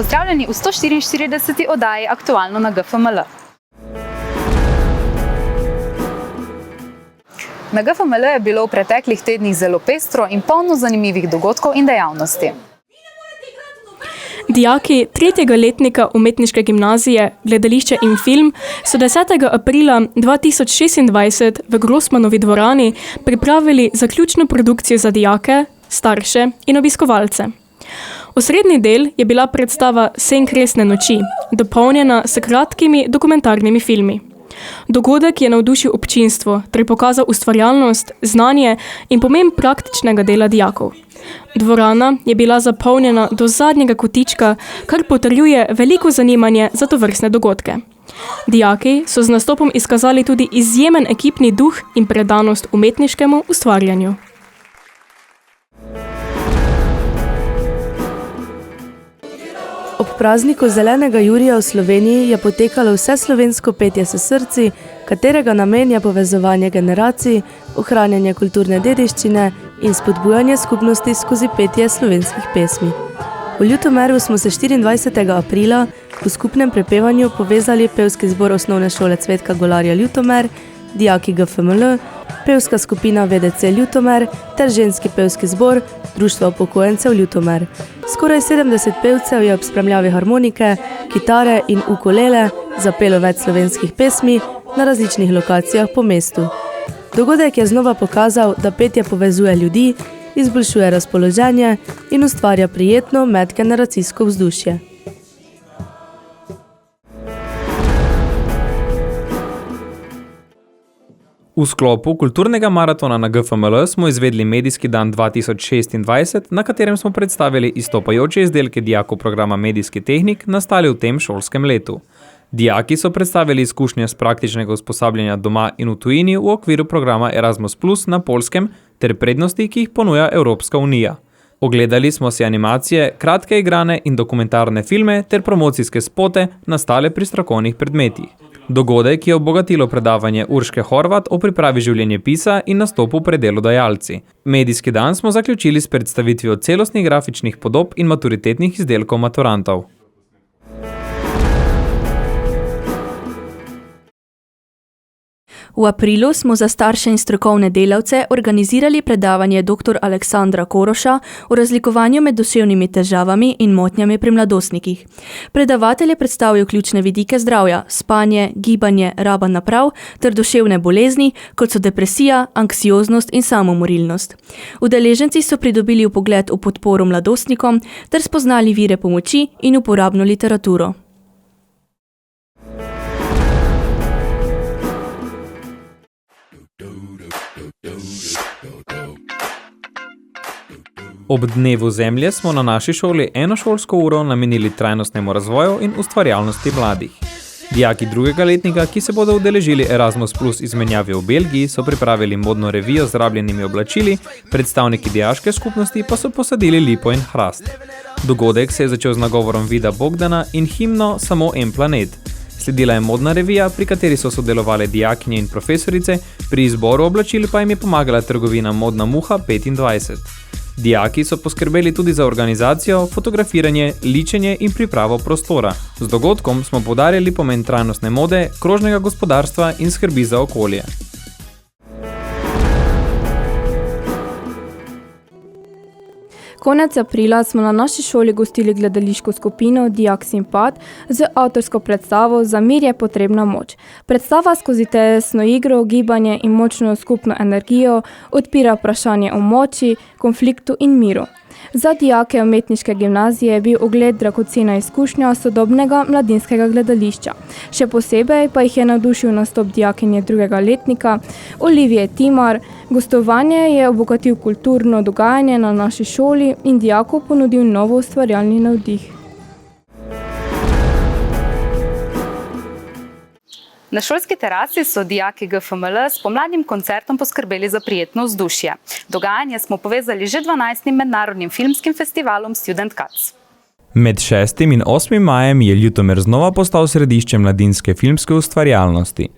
Pozdravljeni v 144. oddaji Aktualno na GFML. Na GFML je bilo v preteklih tednih zelo pestro in polno zanimivih dogodkov in dejavnosti. Dijaki 3. letnika umetniške gimnazije, gledališče in film so 10. aprila 2026 v Grossmanovi dvorani pripravili zaključno produkcijo za dijake, starše in obiskovalce. Osrednji del je bila predstava Sen kresne noči, dopolnjena s kratkimi dokumentarnimi filmi. Dogodek je navdušil občinstvo ter pokazal ustvarjalnost, znanje in pomen praktičnega dela dijakov. Dvorana je bila zapolnjena do zadnjega kotička, kar potrjuje veliko zanimanje za tovrstne dogodke. Dijaki so z nastopom izkazali tudi izjemen ekipni duh in predanost umetniškemu ustvarjanju. Ob prazniku Zelenega Jurija v Sloveniji je potekalo vseslovensko petje s srci, katerega namen je povezovanje generacij, ohranjanje kulturne dediščine in spodbujanje skupnosti skozi petje slovenskih pesmi. V Ljutomeru smo se 24. aprila v skupnem prepevanju povezali pevski zbor osnovne šole Cvetka Golarja Ljutomer, dijaki GFML, pevska skupina VDC Ljutomer ter ženski pevski zbor Društva upokojencev Ljutomer. Skoraj 70 pevcev je ob spremljavi harmonike, kitare in ukulele zapelo več slovenskih pesmi na različnih lokacijah po mestu. Dogodek je znova pokazal, da petje povezuje ljudi, izboljšuje razpoloženje in ustvarja prijetno medgeneracijsko vzdušje. V sklopu kulturnega maratona na GFML smo izvedli Medijski dan 2026, na katerem smo predstavili izstopajoče izdelke dijakov programa Medijski tehnik, nastali v tem šolskem letu. Dijaki so predstavili izkušnje z praktičnega usposabljanja doma in v tujini v okviru programa Erasmus Plus na Poljskem ter prednosti, ki jih ponuja Evropska unija. Ogledali smo si animacije, kratke igrane in dokumentarne filme ter promocijske spote nastale pri strokovnih predmetih. Dogodek je obogatilo predavanje Urške Horvat o pripravi življenjepisa in nastopu pred delodajalci. Medijski dan smo zaključili s predstavitvijo celostnih grafičnih podob in maturitetnih izdelkov maturantov. V aprilu smo za starše in strokovne delavce organizirali predavanje dr. Aleksandra Koroša o razlikovanju med duševnimi težavami in motnjami pri mladostnikih. Predavatelj je predstavil ključne vidike zdravja, spanje, gibanje, raba naprav ter duševne bolezni, kot so depresija, anksioznost in samomorilnost. Udeleženci so pridobili vpogled v podporo mladostnikom ter spoznali vire pomoči in uporabno literaturo. Ob dnevu zemlje smo na naši šoli eno šolsko uro namenili trajnostnemu razvoju in ustvarjalnosti mladih. Dijaki 2. letnika, ki se bodo udeležili Erasmus Plus izmenjave v Belgiji, so pripravili modno revijo z rabljenimi oblačili, predstavniki dijaške skupnosti pa so posadili lipo in hrast. Dogodek se je začel z nagovorom Vida Bogdana in himno Samo en planet. Sledila je modna revija, pri kateri so sodelovali dijakinje in profesorice, pri izboru oblačil pa jim je pomagala trgovina Modna muha 25. Dijaki so poskrbeli tudi za organizacijo, fotografiranje, ličenje in pripravo prostora. Z dogodkom smo poudarjali pomen trajnostne mode, krožnega gospodarstva in skrbi za okolje. Konec aprila smo na naši šoli gostili gledališko skupino Dijak Simpat z avtorsko predstavo Za mir je potrebna moč. Predstava skozi tesno igro, gibanje in močno skupno energijo odpira vprašanje o moči, konfliktu in miru. Za dijake umetniške gimnazije je bil ogled dragocena izkušnja sodobnega mladinskega gledališča. Še posebej pa jih je navdušil nastop dijakinje 2. letnika Olivije Timar. Gostovanje je obogatil kulturno dogajanje na naši šoli in dijaku ponudil novo ustvarjalni navdih. Na šolski terasi so dijaki GFML s pomladnim koncertom poskrbeli za prijetno vzdušje. Dogajanje smo povezali že 12. mednarodnim filmskim festivalom Student Cuts. Med 6. in 8. majem je Ljutomer znova postal središče mladinske filmske ustvarjalnosti.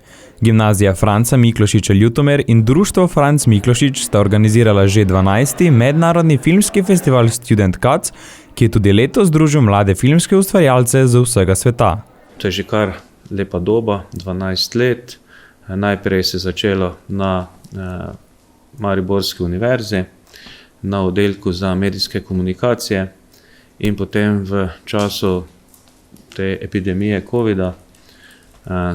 Gimnazija Franca Miklošiča Ljutomer in Društvo Franc Miklošič sta organizirala že 12. mednarodni filmski festival Student Cuts, ki je tudi letos združil mlade filmske ustvarjalce z vsega sveta. To je že kar lepa doba, 12 let. Najprej se je začelo na Mariborski univerzi, na oddelku za medijske komunikacije in potem v času te epidemije covida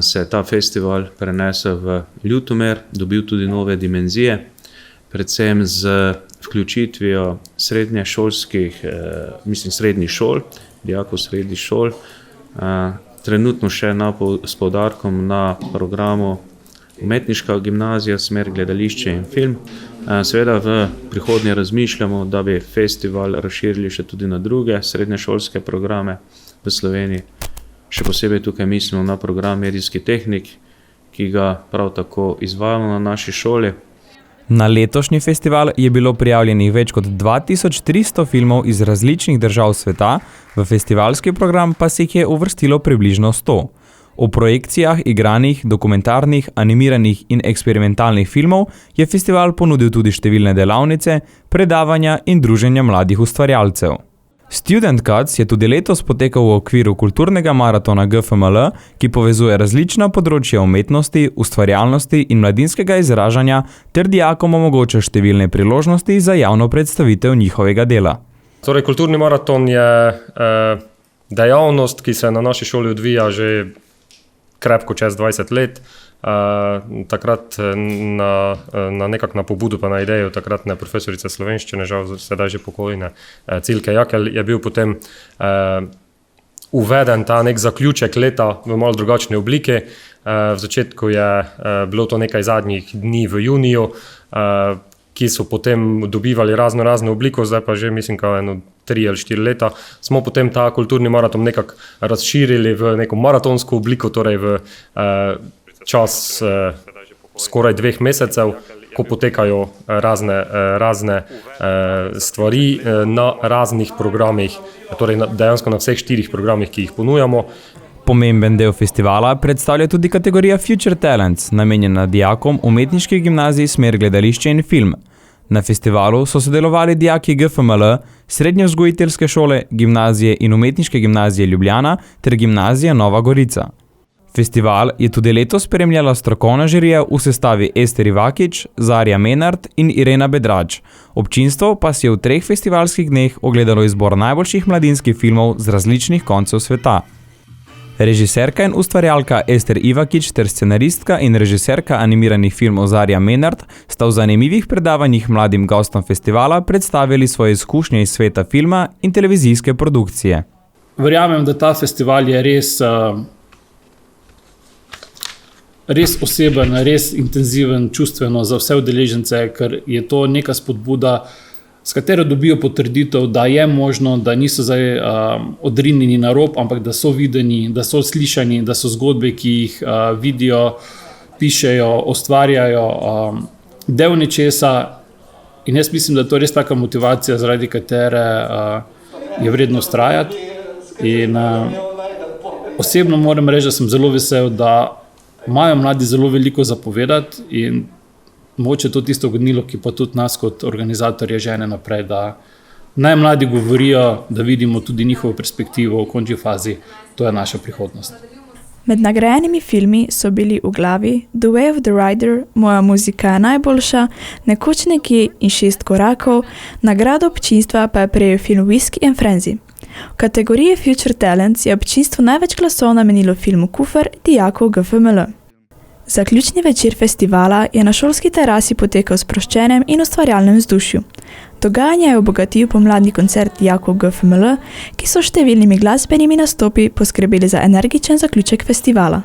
se je ta festival prenesel v Ljutomer, dobil tudi nove dimenzije, predvsem z vključitvijo srednjih šol, dijakov srednjih šol, trenutno še s poudarkom na programu Umetniška gimnazija, smer gledališče in film. Seveda v prihodnje razmišljamo, da bi festival razširili še tudi na druge srednješolske programe v Sloveniji. Še posebej tukaj mislimo na program medijski tehnik, ki ga prav tako izvajamo na naši šoli. Na letošnji festival je bilo prijavljenih več kot 2300 filmov iz različnih držav sveta, v festivalski program pa se jih je uvrstilo približno 100. O projekcijah igranih, dokumentarnih, animiranih in eksperimentalnih filmov je festival ponudil tudi številne delavnice, predavanja in druženja mladih ustvarjalcev. Student Cuts je tudi letos potekal v okviru kulturnega maratona GFML, ki povezuje različna področja umetnosti, ustvarjalnosti in mladinskega izražanja ter dijakom omogoča številne priložnosti za javno predstavitev njihovega dela. Torej, kulturni maraton je dejavnost, ki se na naši šoli odvija že krepko čez 20 let. Takrat nekako na pobudu pa na idejo takratne profesorice slovenščine, žal sedaj že pokojne Cilke Jakelj, je bil potem uveden ta nek zaključek leta v malo drugačni obliki. V začetku je bilo to nekaj zadnjih dni v juniju, ki so potem dobivali razno obliko, zdaj pa že mislim, kao 3 ali 4 leta, smo potem ta kulturni maraton nekako razširili v neko maratonsko obliko, torej v čas skoraj 2 mesecev, ko potekajo razne stvari na raznih programih, torej dejansko na vseh 4 programih, ki jih ponujamo. Pomemben del festivala predstavlja tudi kategorija Future Talents, namenjena dijakom umetniških gimnazij smer gledališče in film. Na festivalu so sodelovali dijaki GFML, Srednje vzgojiteljske šole, gimnazije in umetniške gimnazije Ljubljana ter gimnazija Nova Gorica. Festival je tudi letos spremljala strokovna žirija v sestavi Ester Ivakič, Zarja Menard in Irena Bedrač. Občinstvo pa si je v 3 festivalskih dneh ogledalo izbor najboljših mladinskih filmov z različnih koncev sveta. Režiserka in ustvarjalka Ester Ivakič ter scenaristka in režiserka animiranih filmov Zarja Menard sta v zanimivih predavanjih mladim gostom festivala predstavili svoje izkušnje iz sveta filma in televizijske produkcije. Verjamem, da ta festival je res oseben, res intenziven, čustveno za vse udeležence, ker je to neka spodbuda, s katero dobijo potrditev, da je možno, da niso zdaj odrinjeni na rob, ampak da so videni, da so slišani, da so zgodbe, ki jih vidijo, pišejo, ustvarjajo, del nečesa. In jaz mislim, da je to res taka motivacija, zaradi katere je vredno vztrajati. In osebno moram reči, da sem zelo vesel, da imajo mladi zelo veliko zapovedati in mogoče to tisto gonilo, ki pa tudi nas kot organizatorje žene naprej, da naj mladi govorijo, da vidimo tudi njihovo perspektivo v končni fazi, to je naša prihodnost. Med nagrajenimi filmi so bili V glavi, The Way of the Rider, Moja muzika je najboljša, Nekoč nekje in 6 korakov, nagrado občinstva pa je prejel film Whisky and Frenzy. V kategoriji Future Talents je občinstvo največ glasov namenilo filmu Kufer dijakov GFML. Zaključni večer festivala je na šolski terasi potekal v sproščenem in ustvarjalnem vzdušju. Dogajanje je obogatil pomladni koncert dijakov GFML, ki so številnimi glasbenimi nastopi poskrbeli za energičen zaključek festivala.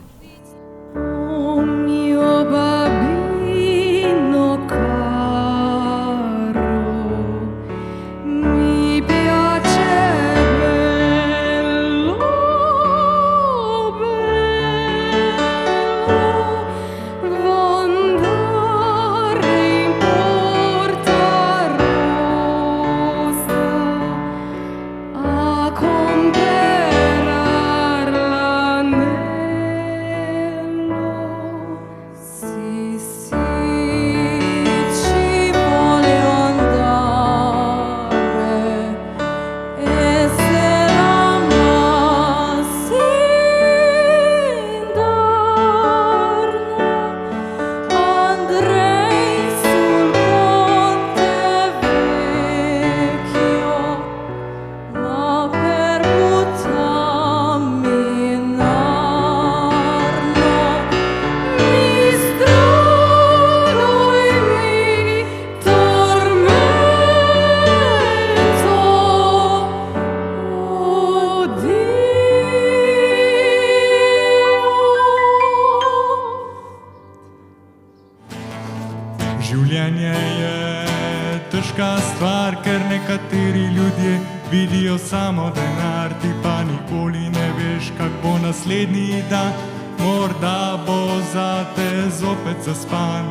vidijo samo denar, ti pa nikoli ne veš, kak bo naslednji dan. Morda bo zate zopet zaspan.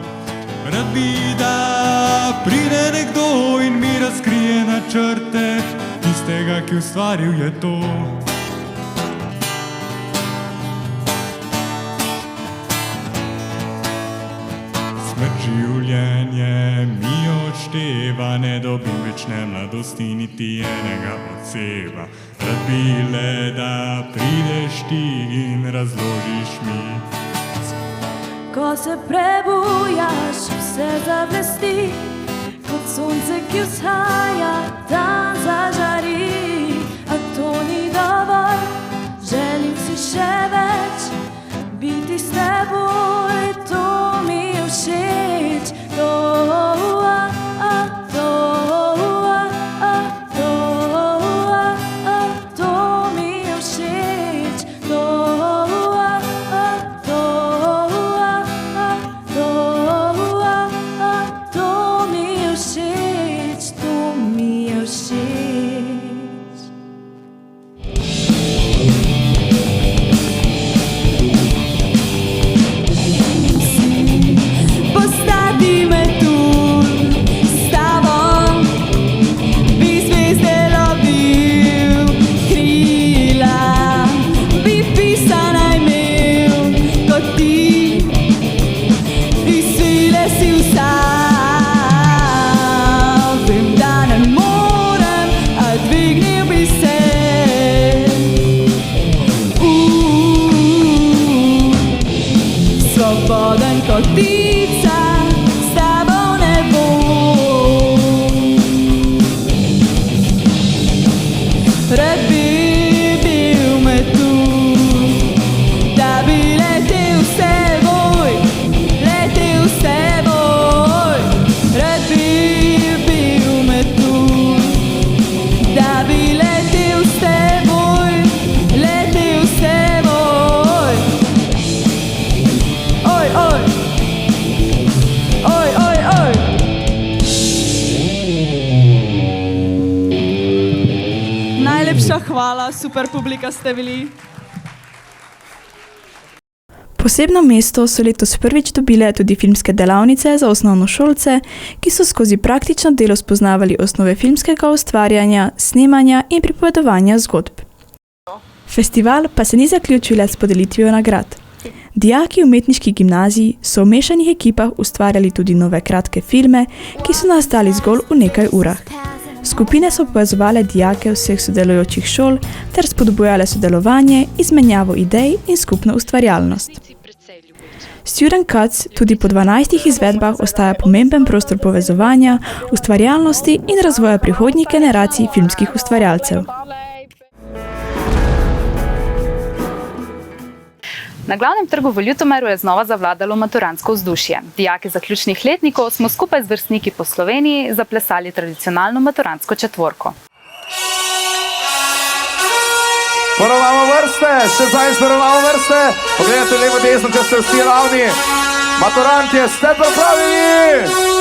Rad bi, da pride nekdo in mi razkrije načrte tistega, ki ustvaril je to. Smrt življenje mi odšteva, ne dobim več ne mladosti, niti enega odseva. Rad bi le, da prideš ti in razložiš mi. Ko se prebujaš, vse zablesti, kot sonce, ki vzhaja, dan zažari. A to ni dovolj, želim si še več, biti s teboj, to mi je všeč. Hvala, super publika ste bili. Posebno mesto so letos prvič dobile tudi filmske delavnice za osnovnošolce, ki so skozi praktično delo spoznavali osnove filmskega ustvarjanja, snemanja in pripovedovanja zgodb. Festival pa se ni zaključil le s podelitvijo nagrad. Dijaki umetniških gimnazij so v mešanih ekipah ustvarjali tudi nove kratke filme, ki so nastali zgolj v nekaj urah. Skupine so povezovale dijake vseh sodelujočih šol ter spodbujale sodelovanje, izmenjavo idej in skupno ustvarjalnost. Student Cuts tudi po 12 izvedbah ostaja pomemben prostor povezovanja, ustvarjalnosti in razvoja prihodnjih generacij filmskih ustvarjalcev. Na glavnem trgu v Ljutomeru je znova zavladalo maturantsko vzdušje. Dijaki zaključnih letnikov smo skupaj z vrstniki po Sloveniji zaplesali tradicionalno maturantsko četvorko. Poravnamo vrste, še zdaj poravnamo vrste. Pogledajte levo desno, če ste vsi ravni. Maturantje, ste pripravljeni?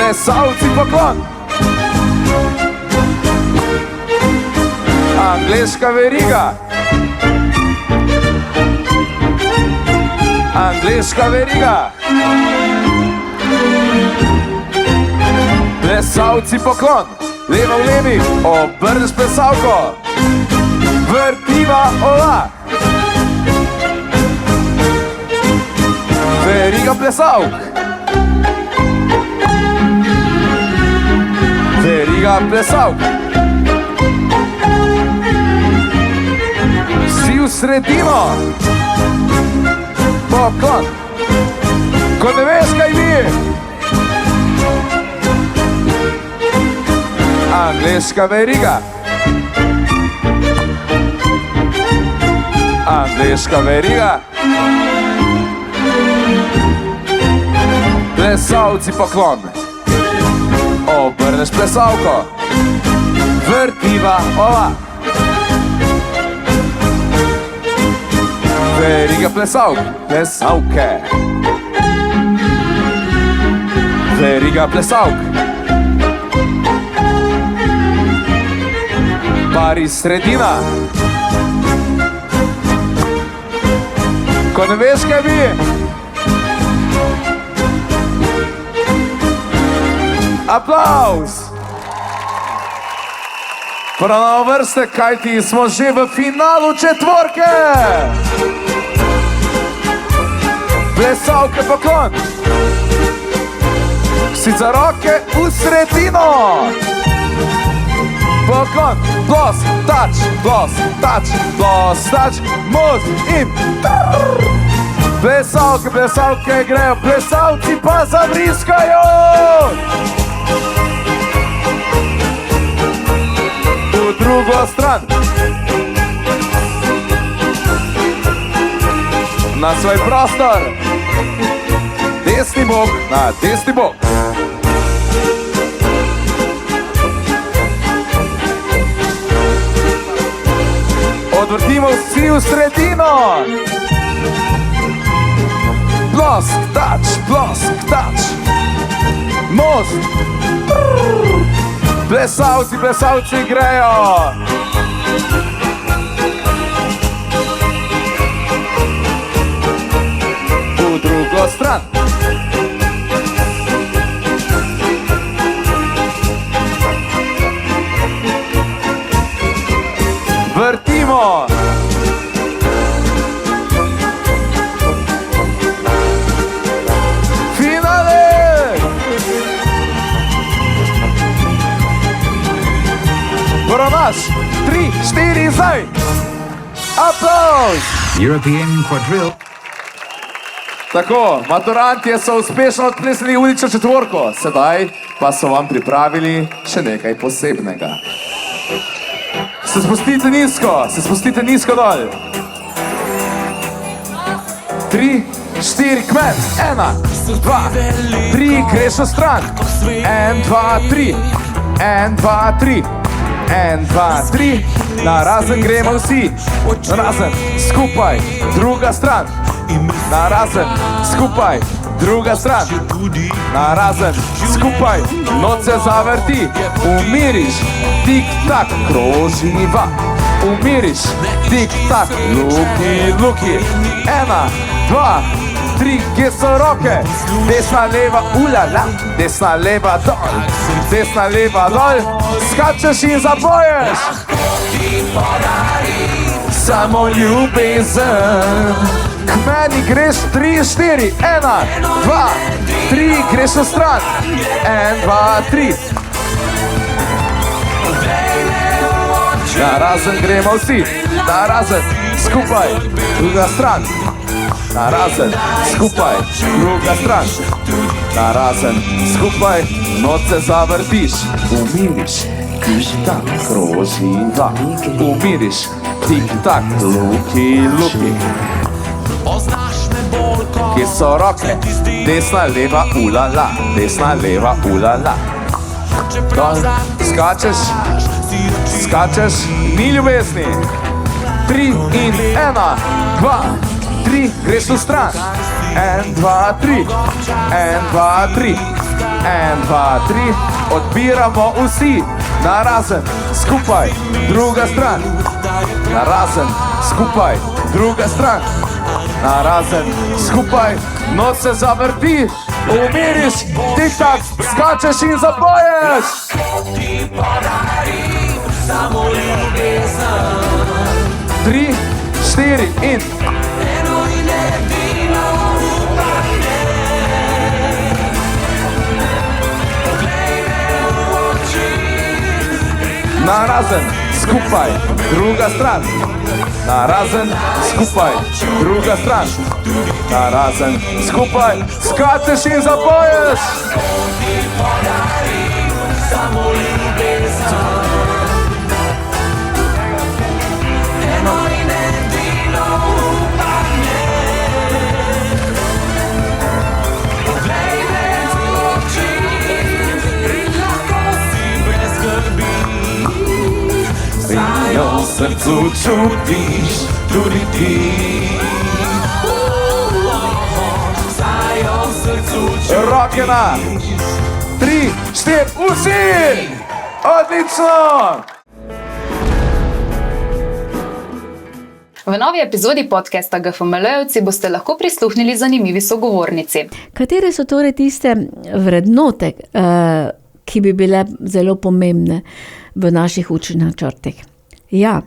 Plesalci poklon. Angleška veriga. Angleška veriga. Plesalci poklon. Levo v levi, obrneš plesalko. Vrtiva ola. Veriga plesalk. Veriga plesalk. Vsi v sredino. Poklon. Ko ne veš, kaj bi. Angleška veriga. Angleška veriga. Plesalci poklon. Obrneš plesalko. Vrtiva ova. Veriga plesalk, plesalke. Veriga plesalk. Pari sredina. Ko ne veš, kaj bi? Aplauz! Prava vrste, kajti smo že v finalu četvorke! Plesalke poklon! Vsi za roke v sredino! Poklon, blos, tač, blos, tač, blos, tač, moz in trrr! Plesalke, plesalke grejo, plesalci pa zavriskajo! V drugo stran. Na svoj prostor. Desni bok, na desni bok. Odvrtimo vsi v sredino. Plosk, tač, plosk, tač. Most. Plesalci, plesalci grejo. V drugo stran. Vrtimo. Promaš, 3, 4, zdaj! Aplauz! European quadrille. Tako, maturantje so uspešno odplesali ulično četvorko, sedaj pa so vam pripravili še nekaj posebnega. Se spustite nizko dol. 3, 4, kmet, 1, 2, 3, greš v stran. 1, 2, 3, 1, 2, 3. 1, 2, 3, na razen gremo vsi, na razen, skupaj, druga stran, na razen, skupaj, druga stran, na razen, skupaj, noč se zavrti, umiriš, tik tak, kroživa, umiriš, tik tak, luki, luki, 1, 2, 3, kje so roke, desna, leva, ulala, desna, leva, dol, desna, leva, dol, skačeš in zapoješ. Samo ljubezen, k meni greš 3, 4, 1, 2, 3, greš v stran, 1, 2, 3. Na razen gremo vsi, na razen, skupaj, druga stran. Na razen, skupaj, druga stran. Na razen, skupaj, noč se zavrtiš. Umiriš, tik-tak, kroživa. Umiriš, tik-tak, luki, luki. Kje so roke? Desna, leva, ulala. Desna, leva, ulala. Skačeš, skačeš, ni ljubezni. 3 in 1, 2, 3, greš v stran. 1, 2, 3, 1, 2, 3, 1, 2, 3, odbiramo vsi, na razen, skupaj, druga stran, na razen, skupaj, druga stran, na razen, skupaj, noč se zavrti, umiriš, tik-tak, skačeš in zapoješ. Samo ljubezen. 3, 4 in na razen, skupaj, druga stran. Na razen, skupaj, druga stran. Na razen, skupaj, skačeš in zapoješ. Samo ljubezen. srcu čutiš tudi ti. Saj v srcu čutiš. Roke na 3, 4, vsi! Odlično! V novi epizodi podcasta GFML-jevci boste lahko prisluhnili zanimivi sogovornici. Katere so torej tiste vrednote, ki bi bile zelo pomembne v naših učnih načrtih? Ja,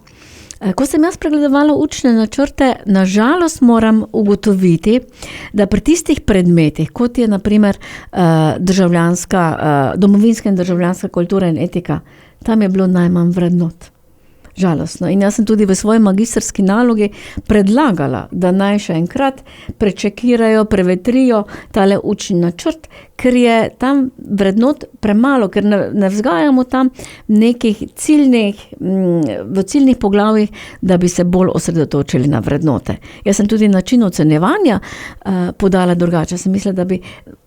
ko sem jaz pregledovala učne načrte, na žalost moram ugotoviti, da pri tistih predmetih, kot je na primer domovinska in državljanska kultura in etika, tam je bilo najmanj vrednot. Žalostno. In jaz sem tudi v svoji magistrski nalogi predlagala, da naj še enkrat prečekirajo, prevetrijo tale učni načrt, ker je tam vrednot premalo, ker ne vzgajamo tam nekih v ciljnih poglavjih, da bi se bolj osredotočili na vrednote. Jaz sem tudi način ocenjevanja podala drugače. Sem mislila, da bi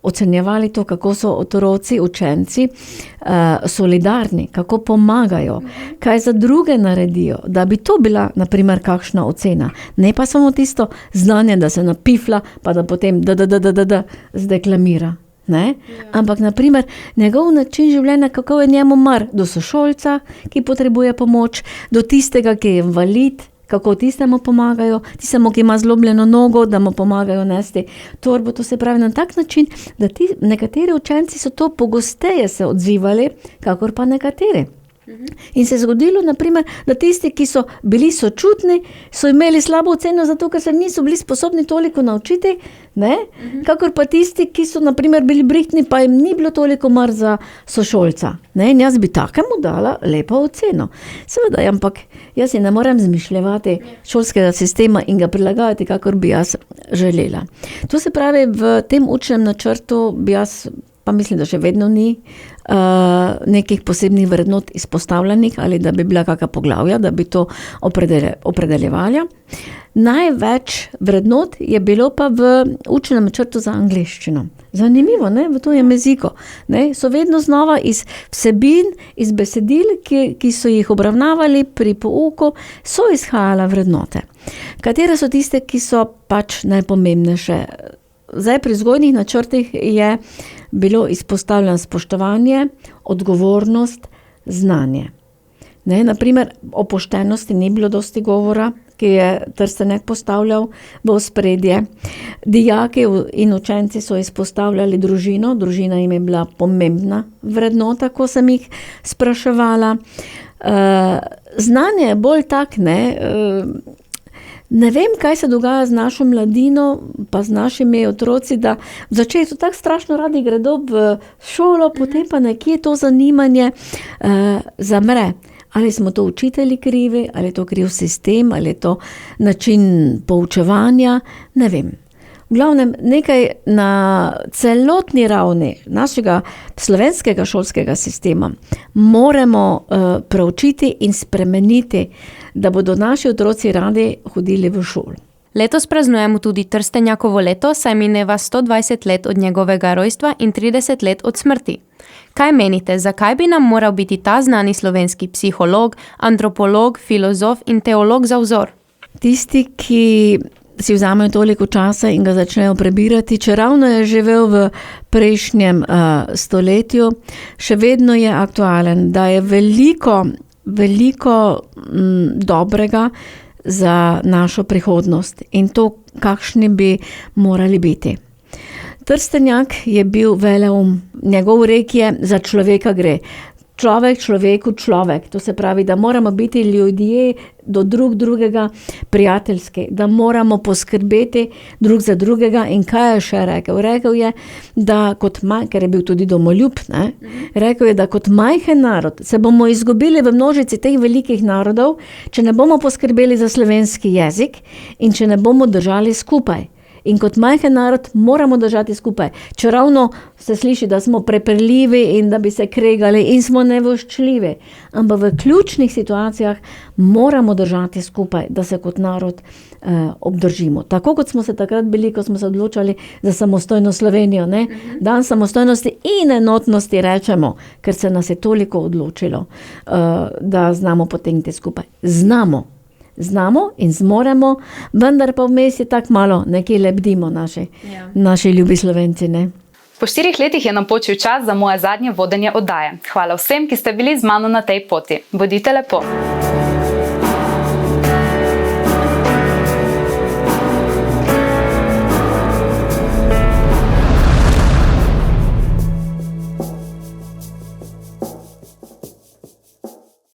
ocenjevali to, kako so otroci, učenci solidarni, kako pomagajo, kaj za druge naredijo, da bi to bila, na primer, kakšna ocena. Ne pa samo tisto znanje, da se napifla, pa da potem zdeklamira. Ne? Ampak, na primer, njegov način življenja, kako je njemu mar do sošolca, ki potrebuje pomoč, do tistega, ki je invalid, kako tistemu pomagajo, tistemu, ki ima zlomljeno nogo, da mu pomagajo nesti torbo. To se pravi na tak način, da nekateri učenci so to pogosteje se odzivali, kakor pa nekateri. In se je zgodilo, na primer, da tisti, ki so bili sočutni, so imeli slabo oceno zato, ker se niso bili sposobni toliko naučiti, ne? Kakor pa tisti, ki so, na primer, bili brihtni, pa jim ni bilo toliko mar za sošolca. Ne? In jaz bi takemu dala lepo oceno. Seveda, ampak jaz si ne morem zmišljevati šolskega sistema in ga prilagajati, kakor bi jaz želela. To se pravi, v tem učnem načrtu bi jaz, pa mislim, da še vedno ni nekih posebnih vrednot izpostavljenih ali da bi bila kakšna poglavja, da bi to opredeljevali. Največ vrednot je bilo pa v učnem načrtu za angleščino. Zanimivo, ne? V tujem jeziku. Ne? So vedno znova iz vsebin, iz besedil, ki so jih obravnavali pri pouku, so izhajale vrednote. Katere so tiste, ki so pač najpomembnejše? Zdaj, pri vzgojnih načrtih je bilo izpostavljeno spoštovanje, odgovornost, znanje. Ne, naprimer, o poštenosti ni bilo dosti govora, ki je Trstenek postavljal v ospredje. Dijaki in učenci so izpostavljali družino, družina jim je bila pomembna vrednota, ko sem jih spraševala. Znanje je bolj tak, ne vem, kaj se dogaja z našo mladino, pa z našimi otroci, da v začetku tako strašno radi gredo v šolo, potem pa nekje to zanimanje zamre. Ali smo to učitelji krivi, ali je to kriv sistem, ali je to način poučevanja, ne vem. V glavnem, nekaj na celotni ravni našega slovenskega šolskega sistema moramo preučiti in spremeniti, da bodo naši otroci radi hodili v šolo. Letos praznujemo tudi Trstenjakovo leto, saj mineva 120 let od njegovega rojstva in 30 let od smrti. Kaj menite, zakaj bi nam moral biti ta znani slovenski psiholog, antropolog, filozof in teolog za vzor? Tisti, ki si vzamejo toliko časa in ga začnejo prebirati, če ravno je živel v prejšnjem stoletju, še vedno je aktualen, da je veliko dobrega za našo prihodnost in to, kakšni bi morali biti. Trstenjak je bil veleum, njegov rek je za človeka gre. Človek, človeku, človek. To se pravi, da moramo biti ljudje do drugega prijateljski, da moramo poskrbeti drug za drugega. In kaj je še rekel? Rekel je, da ker je bil tudi domoljub, rekel je, da kot majhen narod se bomo izgubili v množici teh velikih narodov, če ne bomo poskrbeli za slovenski jezik in če ne bomo držali skupaj. In kot majhen narod moramo držati skupaj. Čeravno se sliši, da smo prepirljivi in da bi se kregali in smo nevoščljivi. Ampak v ključnih situacijah moramo držati skupaj, da se kot narod obdržimo. Tako kot smo se takrat bili, ko smo se odločali za samostojno Slovenijo. Ne? Dan samostojnosti in enotnosti rečemo, ker se nas je toliko odločilo, da znamo potegniti skupaj. Znamo in zmoremo, vendar pa vmes je tako malo, nekje lebdimo naši ljubi Slovenci. Ne? Po 4 letih je napočil čas za moje zadnje vodenje oddaje. Hvala vsem, ki ste bili z mano na tej poti. Bodite lepo.